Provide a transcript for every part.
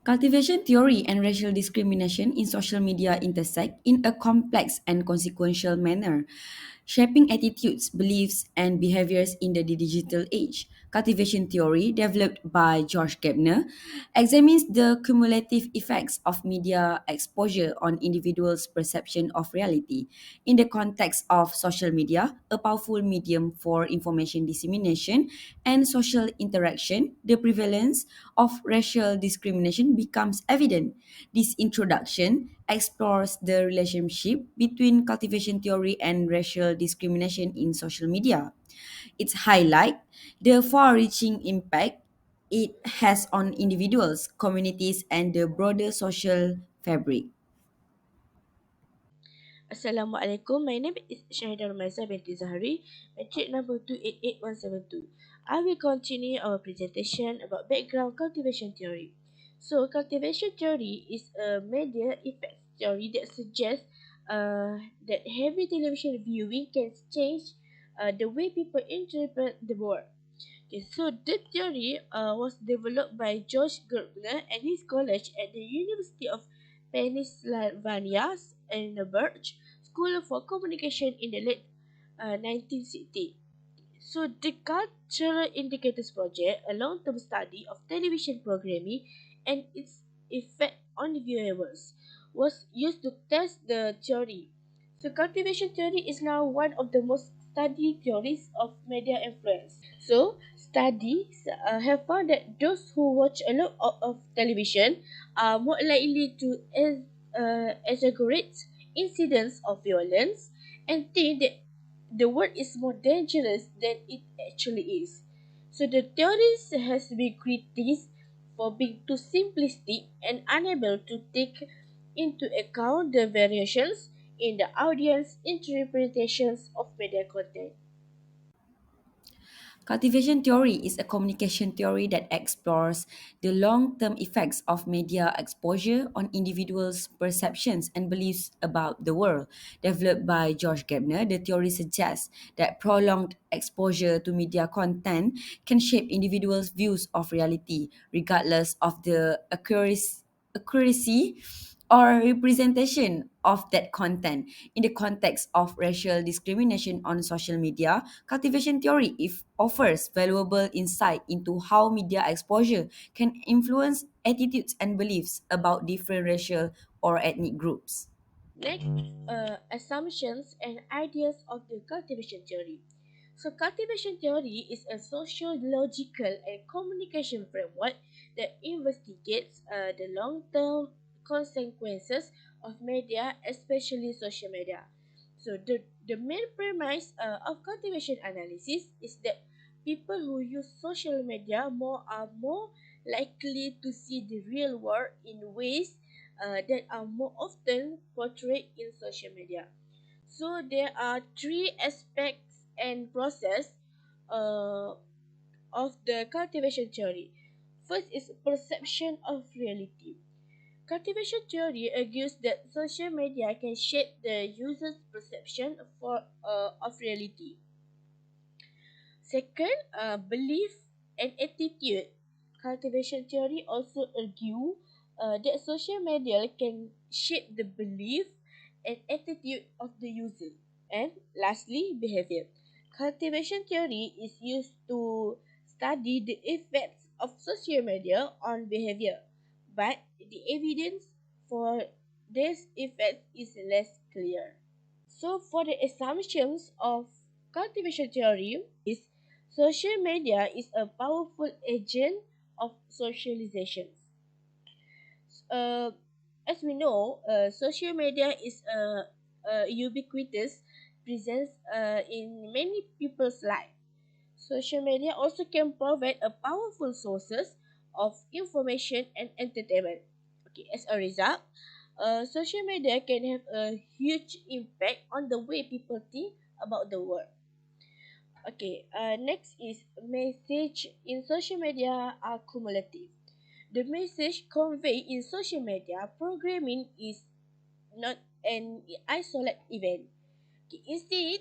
Cultivation theory and racial discrimination in social media intersect in a complex and consequential manner, shaping attitudes, beliefs, and behaviors in the digital age. Cultivation theory, developed by George Gardner, examines the cumulative effects of media exposure on individuals' perception of reality. In the context of social media, a powerful medium for information dissemination and social interaction, the prevalence of racial discrimination becomes evident. This introduction explores the relationship between cultivation theory and racial discrimination in social media. It highlights the far-reaching impact it has on individuals, communities, and the broader social fabric. Assalamualaikum. My name is SYAHIDA RUMAIZA binti ZAHARI, matric number 288172. I will continue our presentation about background cultivation theory. So, cultivation theory is a media effects theory that suggests that heavy television viewing can change the way people interpret the world. Okay, so the theory was developed by George Gardner and his college at the University of Pennsylvania and the Birch School for Communication in the late 1960s. So the Cultural Indicators Project, a long-term study of television programming and its effect on viewers, was used to test the theory. So cultivation theory is now one of the most studied theories of media influence. So studies have found that those who watch a lot of television are more likely to exaggerate incidents of violence and think that the world is more dangerous than it actually is. So the theories has been criticized for being too simplistic and unable to take into account the variations in the audience interpretations of media content. Cultivation theory is a communication theory that explores the long term effects of media exposure on individuals' perceptions and beliefs about the world. Developed by George Gardner, the theory suggests that prolonged exposure to media content can shape individuals' views of reality, regardless of the accuracy or representation of that content. In the context of racial discrimination on social media, cultivation theory offers valuable insight into how media exposure can influence attitudes and beliefs about different racial or ethnic groups. Next, assumptions and ideas of the cultivation theory. So, cultivation theory is a sociological and communication framework that investigates the long term consequences of media, especially social media. So, the main premise of cultivation analysis is that people who use social media more are more likely to see the real world in ways that are more often portrayed in social media. So there are three aspects and process uh, of the cultivation theory. First is perception of reality. Cultivation theory argues that social media can shape the user's perception of reality. Second, belief and attitude. Cultivation theory also argue that social media can shape the belief and attitude of the user. And lastly, behavior. Cultivation theory is used to study the effects of social media on behavior, but the evidence for this effect is less clear. So, for the assumptions of cultivation theory is social media is a powerful agent of socialization. Uh, as we know, social media is a ubiquitous presence in many people's life. Social media also can provide a powerful sources of information and entertainment. Okay, as a result, social media can have a huge impact on the way people think about the world. Okay, next is message in social media are cumulative. The message conveyed in social media programming is not an isolated event. Okay, instead,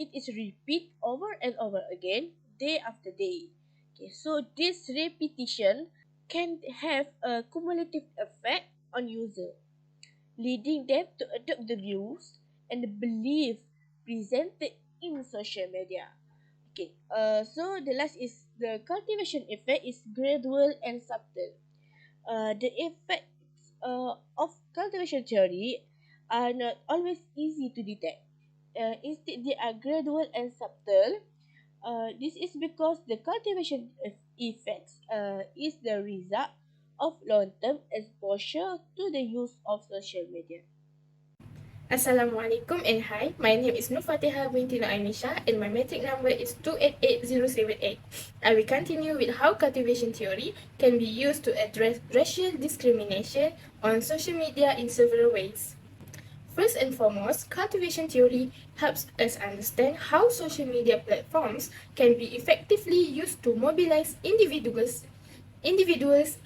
it is repeat over and over again, day after day. Okay, so this repetition can have a cumulative effect on user, leading them to adopt the views and the belief presented in social media. Okay, so the last is the cultivation effect is gradual and subtle. The effects of cultivation theory are not always easy to detect. Instead, they are gradual and subtle. This is because the cultivation effects is the result of long-term exposure to the use of social media. Assalamualaikum and hi, my name is FATEHA binti AIMISHAH and my metric number is 288078. I will continue with how cultivation theory can be used to address racial discrimination on social media in several ways. First and foremost, cultivation theory helps us understand how social media platforms can be effectively used to mobilize individuals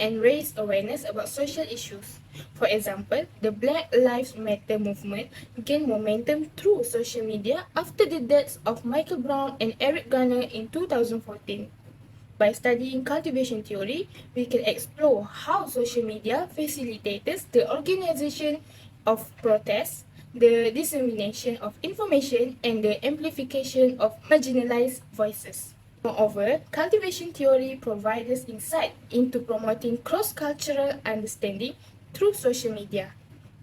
and raise awareness about social issues. For example, the Black Lives Matter movement gained momentum through social media after the deaths of Michael Brown and Eric Garner in 2014. By studying cultivation theory, we can explore how social media facilitates the organization of protests, the dissemination of information, and the amplification of marginalized voices. Moreover, cultivation theory provides us insight into promoting cross-cultural understanding through social media.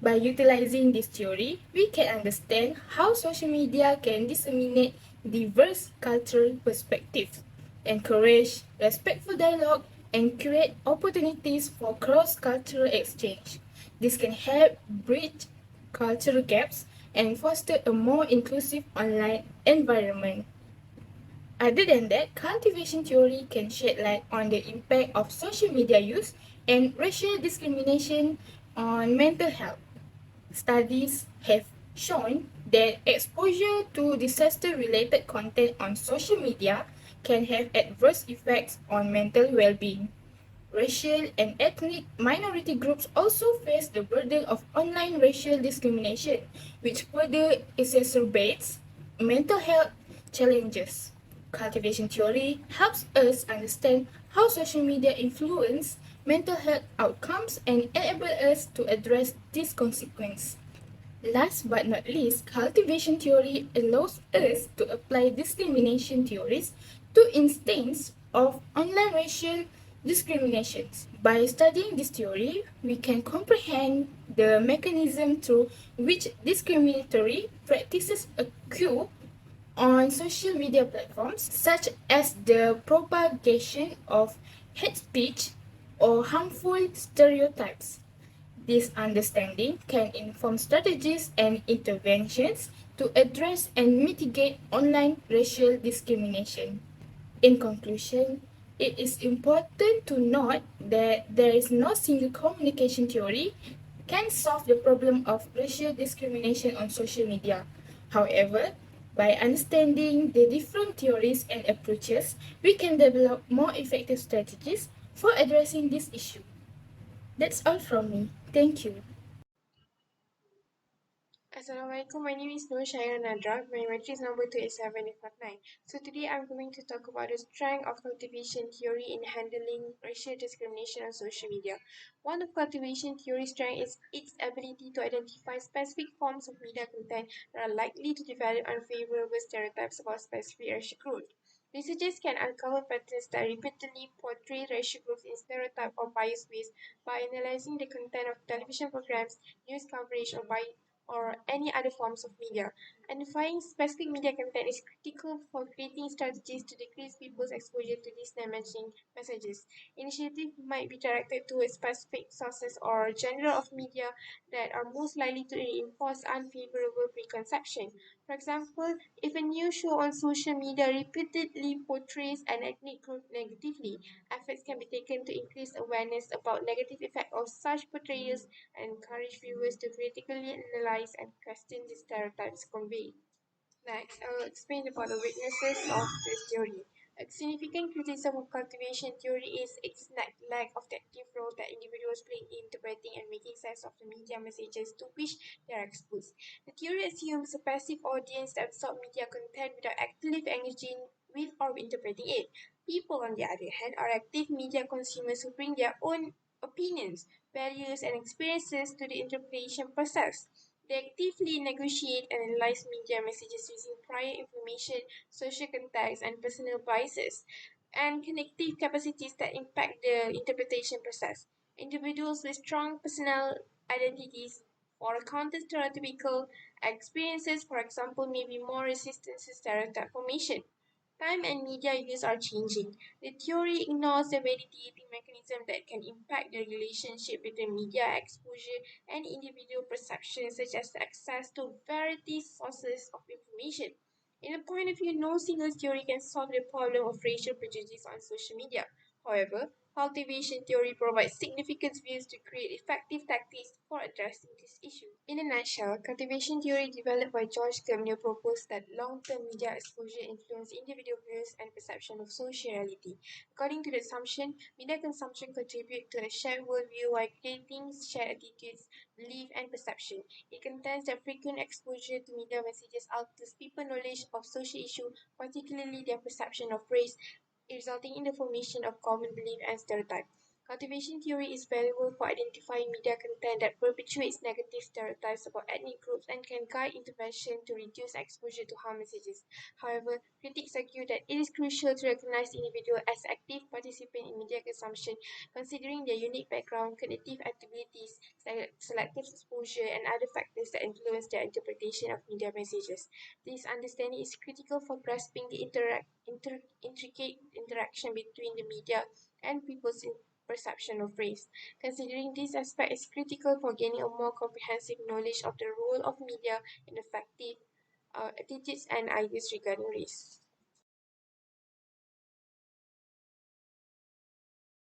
By utilizing this theory, we can understand how social media can disseminate diverse cultural perspectives, encourage respectful dialogue, and create opportunities for cross-cultural exchange. This can help bridge cultural gaps and foster a more inclusive online environment. Other than that, cultivation theory can shed light on the impact of social media use and racial discrimination on mental health. Studies have shown that exposure to disaster-related content on social media can have adverse effects on mental well-being. Racial and ethnic minority groups also face the burden of online racial discrimination, which further exacerbates mental health challenges. Cultivation theory helps us understand how social media influence mental health outcomes and enable us to address these consequences. Last but not least, cultivation theory allows us to apply discrimination theories to instances of online racial discriminations. By studying this theory, we can comprehend the mechanism through which discriminatory practices occur on social media platforms, such as the propagation of hate speech or harmful stereotypes. This understanding can inform strategies and interventions to address and mitigate online racial discrimination. In conclusion, it is important to note that there is no single communication theory can solve the problem of racial discrimination on social media. However, by understanding the different theories and approaches, we can develop more effective strategies for addressing this issue. That's all from me. Thank you. Assalamualaikum, my name is NADHRAH. My matrix number 287859. So today I'm going to talk about the strength of cultivation theory in handling racial discrimination on social media. One of cultivation theory's strengths is its ability to identify specific forms of media content that are likely to develop unfavorable stereotypes about specific racial groups. Researchers can uncover patterns that repeatedly portray racial groups in stereotype or biased ways by analyzing the content of television programs, news coverage, or any other forms of media. Identifying specific media content is critical for creating strategies to decrease people's exposure to these damaging messages. Initiatives might be directed towards specific sources or genre of media that are most likely to reinforce unfavorable preconception. For example, if a news show on social media repeatedly portrays an ethnic group negatively, efforts can be taken to increase awareness about negative effects of such portrayals and encourage viewers to critically analyze and question the stereotypes conveyed. Next, I will explain about the weaknesses of this theory. A significant criticism of cultivation theory is its lack of the active role that individuals play in interpreting and making sense of the media messages to which they are exposed. The theory assumes a passive audience that absorbs media content without actively engaging with or interpreting it. People, on the other hand, are active media consumers who bring their own opinions, values, and experiences to the interpretation process. They actively negotiate and analyze media messages using prior information, social context, and personal biases, and connective capacities that impact the interpretation process. Individuals with strong personal identities or counter-stereotypical experiences, for example, may be more resistant to stereotype formation. Time and media use are changing. The theory ignores the mediating mechanism that can impact the relationship between media exposure and individual perception, such as access to variety sources of information. In a point of view, no single theory can solve the problem of racial prejudice on social media. However, cultivation theory provides significant views to create effective tactics for addressing this issue. In a nutshell, cultivation theory developed by George Gardner proposed that long-term media exposure influence individual views and perception of social reality. According to the assumption, media consumption contributes to a shared worldview by creating shared attitudes, belief, and perception. It contends that frequent exposure to media messages alters people's knowledge of social issues, particularly their perception of race, resulting in the formation of common belief and stereotype. Cultivation theory is valuable for identifying media content that perpetuates negative stereotypes about ethnic groups and can guide intervention to reduce exposure to harm messages. However, critics argue that it is crucial to recognize individuals as active participants in media consumption, considering their unique background, cognitive abilities, selective exposure, and other factors that influence their interpretation of media messages. This understanding is critical for grasping the intricate interaction between the media and people's perception of race. Considering this aspect is critical for gaining a more comprehensive knowledge of the role of media in affecting attitudes and ideas regarding race.